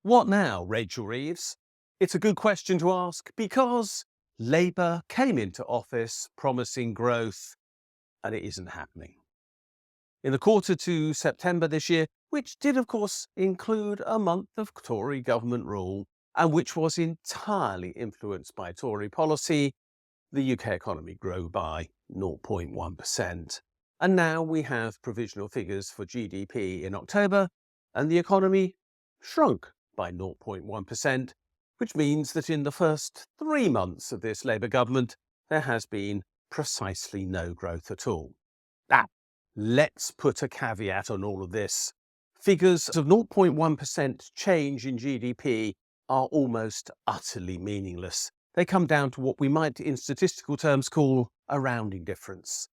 What now, Rachel Reeves? It's a good question to ask because Labour came into office promising growth and it isn't happening. In the quarter to September this year, which did of course include a month of Tory government rule and which was entirely influenced by Tory policy, the UK economy grew by 0.1%. And now we have provisional figures for GDP in October and the economy shrunk by 0.1%, which means that in the first 3 months of this Labour government, there has been precisely no growth at all. Now, let's put a caveat on all of this. Figures of 0.1% change in GDP are almost utterly meaningless. They come down to what we might in statistical terms call a rounding difference.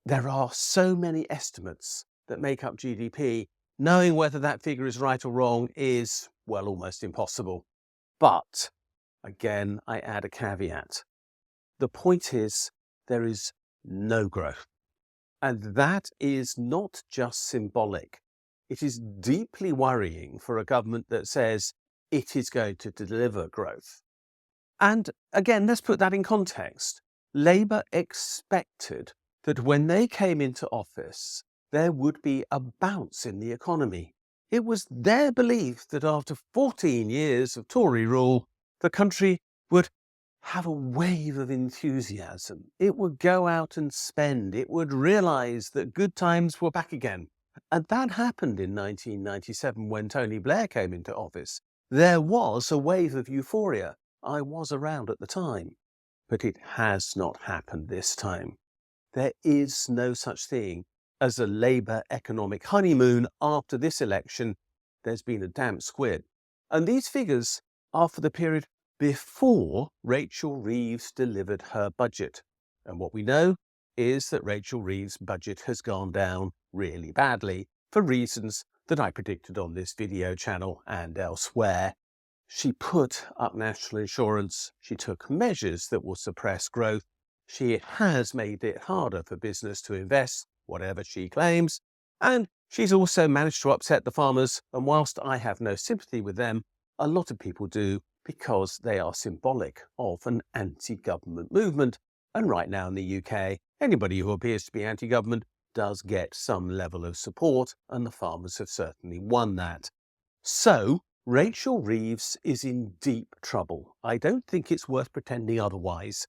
There are so many estimates that make up GDP. Knowing whether that figure is right or wrong is, well, almost impossible. But, again, I add a caveat. The point is, there is no growth. And that is not just symbolic. It is deeply worrying for a government that says it is going to deliver growth. And again, let's put that in context. Labour expected that when they came into office, there would be a bounce in the economy. It was their belief that after 14 years of Tory rule, the country would have a wave of enthusiasm. It would go out and spend. It would realise that good times were back again. And that happened in 1997 when Tony Blair came into office. There was a wave of euphoria. I was around at the time. But it has not happened this time. There is no such thing as a Labour economic honeymoon after this election. There's been a damp squib. And these figures are for the period before Rachel Reeves delivered her budget. And what we know is that Rachel Reeves' budget has gone down really badly for reasons that I predicted on this video channel and elsewhere. She put up national insurance. She took measures that will suppress growth. She has made it harder for business to invest, whatever she claims. And she's also managed to upset the farmers. And whilst I have no sympathy with them, a lot of people do because they are symbolic of an anti-government movement. And right now in the UK, anybody who appears to be anti-government does get some level of support, and the farmers have certainly won that. So, Rachel Reeves is in deep trouble. I don't think it's worth pretending otherwise.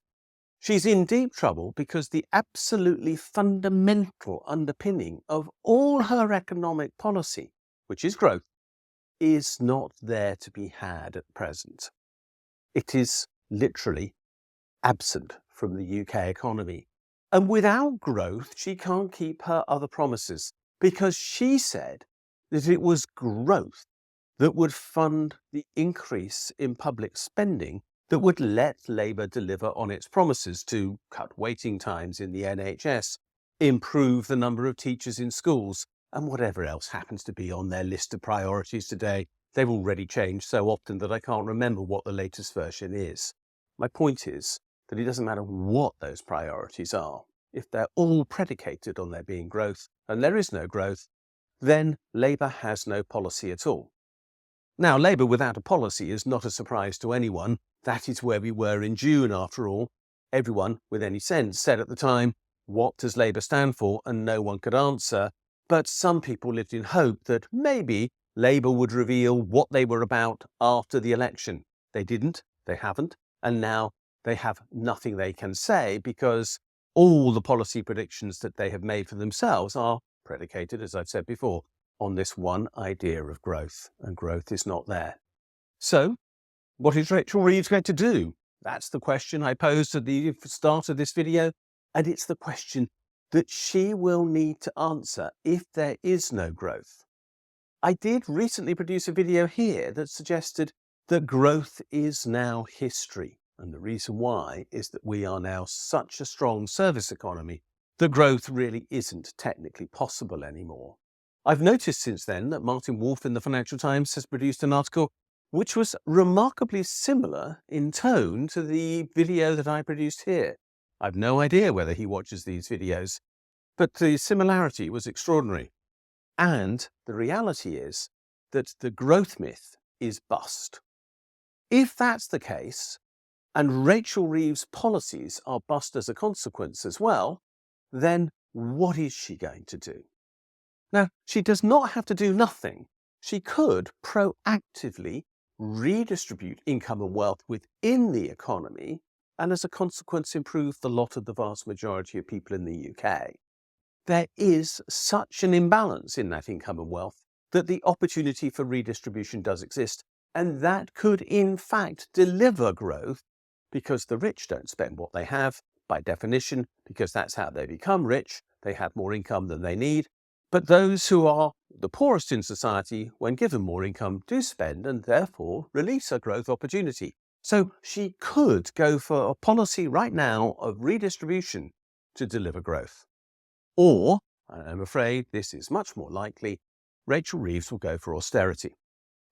She's in deep trouble because the absolutely fundamental underpinning of all her economic policy, which is growth, is not there to be had at present. It is literally absent from the UK economy. And without growth, she can't keep her other promises because she said that it was growth that would fund the increase in public spending that would let Labour deliver on its promises to cut waiting times in the NHS, improve the number of teachers in schools, and whatever else happens to be on their list of priorities today. They've already changed so often that I can't remember what the latest version is. My point is that it doesn't matter what those priorities are. If they're all predicated on there being growth, and there is no growth, then Labour has no policy at all. Now, Labour without a policy is not a surprise to anyone. That is where we were in June, after all. Everyone with any sense said at the time, what does Labour stand for? And no one could answer. But some people lived in hope that maybe Labour would reveal what they were about after the election. They didn't, they haven't, and now they have nothing they can say because all the policy predictions that they have made for themselves are predicated, as I've said before, on this one idea of growth, and growth is not there. So, what is Rachel Reeves going to do? That's the question I posed at the start of this video, and it's the question that she will need to answer if there is no growth. I did recently produce a video here that suggested that growth is now history, and the reason why is that we are now such a strong service economy that growth really isn't technically possible anymore. I've noticed since then that Martin Wolf in the Financial Times has produced an article which was remarkably similar in tone to the video that I produced here. I've no idea whether he watches these videos, but the similarity was extraordinary. And the reality is that the growth myth is bust. If that's the case, and Rachel Reeves' policies are bust as a consequence as well, then what is she going to do? Now, she does not have to do nothing. She could proactively redistribute income and wealth within the economy and as a consequence improve the lot of the vast majority of people in the UK. There is such an imbalance in that income and wealth that the opportunity for redistribution does exist, and that could in fact deliver growth because the rich don't spend what they have, by definition, because that's how they become rich. They have more income than they need. But those who are the poorest in society, when given more income, do spend and therefore release a growth opportunity. So she could go for a policy right now of redistribution to deliver growth. Or, and I'm afraid this is much more likely, Rachel Reeves will go for austerity.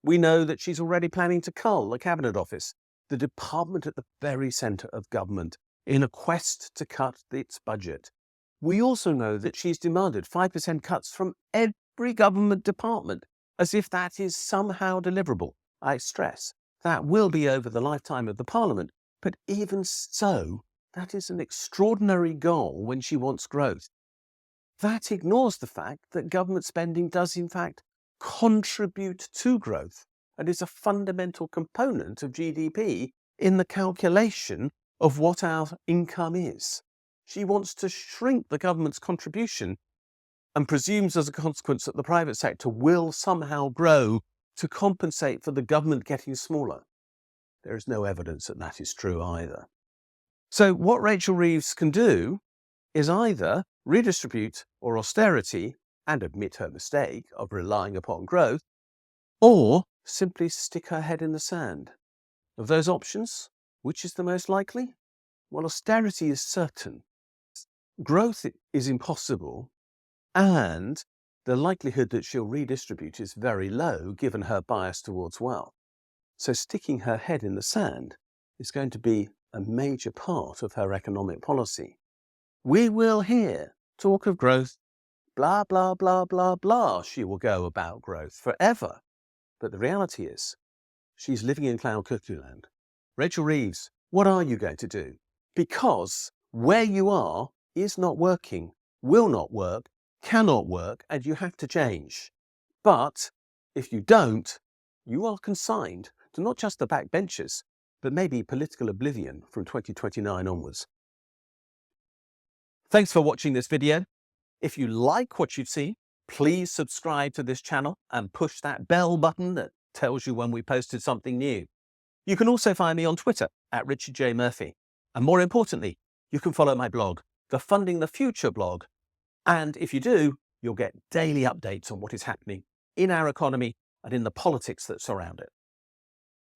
We know that she's already planning to cull the Cabinet Office, the department at the very centre of government, in a quest to cut its budget. We also know that she's demanded 5% cuts from every government department, as if that is somehow deliverable. I stress, that will be over the lifetime of the Parliament, but even so, that is an extraordinary goal when she wants growth. That ignores the fact that government spending does in fact contribute to growth and is a fundamental component of GDP in the calculation of what our income is. She wants to shrink the government's contribution and presumes as a consequence that the private sector will somehow grow to compensate for the government getting smaller. There is no evidence that that is true either. So what Rachel Reeves can do is either redistribute or austerity and admit her mistake of relying upon growth, or simply stick her head in the sand. Of those options, which is the most likely? Well, austerity is certain. Growth is impossible, and the likelihood that she'll redistribute is very low given her bias towards wealth. So sticking her head in the sand is going to be a major part of her economic policy. We will hear talk of growth, blah, blah, blah, blah, blah. She will go about growth forever. But the reality is, she's living in cloud cuckoo land. Rachel Reeves, what are you going to do? Because where you are is not working, will not work, cannot work, and you have to change. But if you don't, you are consigned to not just the backbenchers, but maybe political oblivion from 2029 onwards. Thanks for watching this video. If you like what you've seen, please subscribe to this channel and push that bell button that tells you when we posted something new. You can also find me on Twitter at Richard J. Murphy. And more importantly, you can follow my blog, the Funding the Future blog. And if you do, you'll get daily updates on what is happening in our economy and in the politics that surround it.